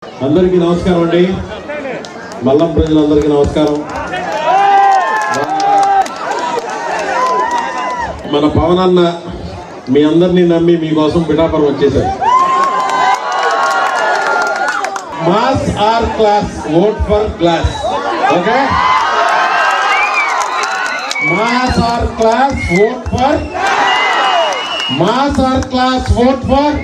అందరికీ నమస్కారం అండి. మల్లం ప్రజలందరికీ నమస్కారం. మన పవన్ అన్న మీ అందరినీ నమ్మి మీకోసం పిఠాపురం వచ్చేసారు. Mass or class, vote for class. Okay, mass or class, vote for mass or class, vote for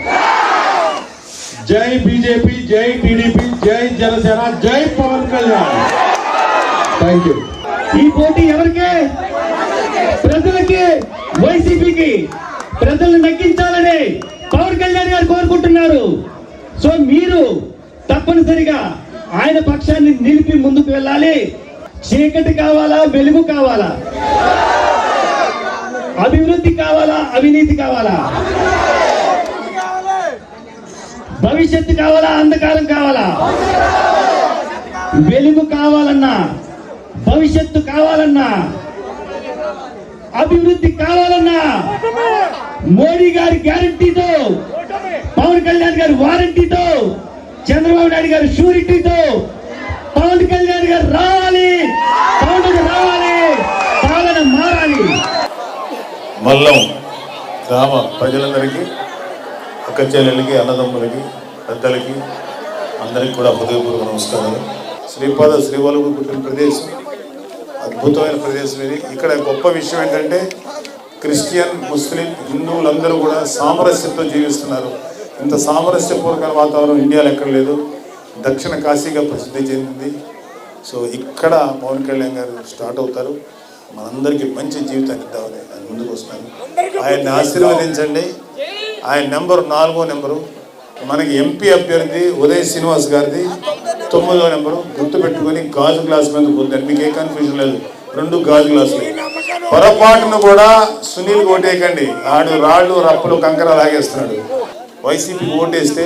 జై బీజేపీ, జై టీడీపీ, జై జనసేన, జై పవన్ కళ్యాణ్. Thank you. ఈ పోటీ ఎవరికి? ప్రజలకి, వైసీపీకి. ప్రజలను నగ్గించాలని పవన్ కళ్యాణ్ గారు కోరుకుంటున్నారు. సో మీరు తప్పనిసరిగా ఆయన పక్షాన్ని నిలిపి ముందుకు వెళ్ళాలి. చీకటి కావాలా, వెలుగు కావాలా? అభివృద్ధి కావాలా, అవినీతి కావాలా? భవిష్యత్తు కావాలా, అంధకారం కావాలా? వెలుగు కావాలన్నా, భవిష్యత్తు కావాలన్నా, అభివృద్ధి కావాలన్నా మోడీ గారి గ్యారంటీతో, పవన్ కళ్యాణ్ గారి వారంటీతో, చంద్రబాబు నాయుడు గారి షూరిటీతో పవన్ కళ్యాణ్ గారు రావాలి. పవన్ రావాలి, పాలన మారాలి. మల్లం గ్రామ ప్రజలందరికీ, అక్క చెల్లెలకి, అన్నదమ్ములకి, పెద్దలకి అందరికీ కూడా హృదయపూర్వక నమస్కారాలు. శ్రీపాద శ్రీవల్లుభు పుట్టిన ప్రదేశం, అద్భుతమైన ప్రదేశం ఇది. ఇక్కడ గొప్ప విషయం ఏంటంటే క్రిస్టియన్, ముస్లిం, హిందువులందరూ కూడా సామరస్యంతో జీవిస్తున్నారు. ఇంత సామరస్యపూర్వక వాతావరణం ఇండియాలో ఎక్కడ లేదు. దక్షిణ కాశీగా ప్రసిద్ధి చెందింది. సో ఇక్కడ పవన్ కళ్యాణ్ గారు స్టార్ట్ అవుతారు. మనందరికీ మంచి జీవితాన్ని ఇద్దామని ఆయన ముందుకు వస్తున్నారు. ఆయన్ని ఆశీర్వదించండి. ఆయన నెంబరు నెంబరు మనకి ఎంపీ అభ్యర్థి ఉదయ్ శ్రీనివాస్ గారిది 9వ నెంబరు. గుర్తుపెట్టుకొని గాజు గ్లాస్ మీద పొందాను. మీకు ఏ కన్ఫ్యూజన్ లేదు, 2 గాజు గ్లాసులు. పొరపాటును కూడా సునీల్ ఓటేయకండి. ఆడు రాళ్ళు, రప్పలు, కంకర లాగేస్తున్నాడు. వైసీపీకి ఓటేస్తే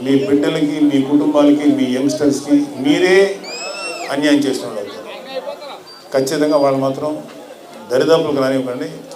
మీ బిడ్డలకి, మీ కుటుంబాలకి, మీ యంగ్స్టర్స్కి మీరే అన్యాయం చేస్తున్నారు. ఖచ్చితంగా వాళ్ళు మాత్రం దరిదాపులకు రానివ్వకండి.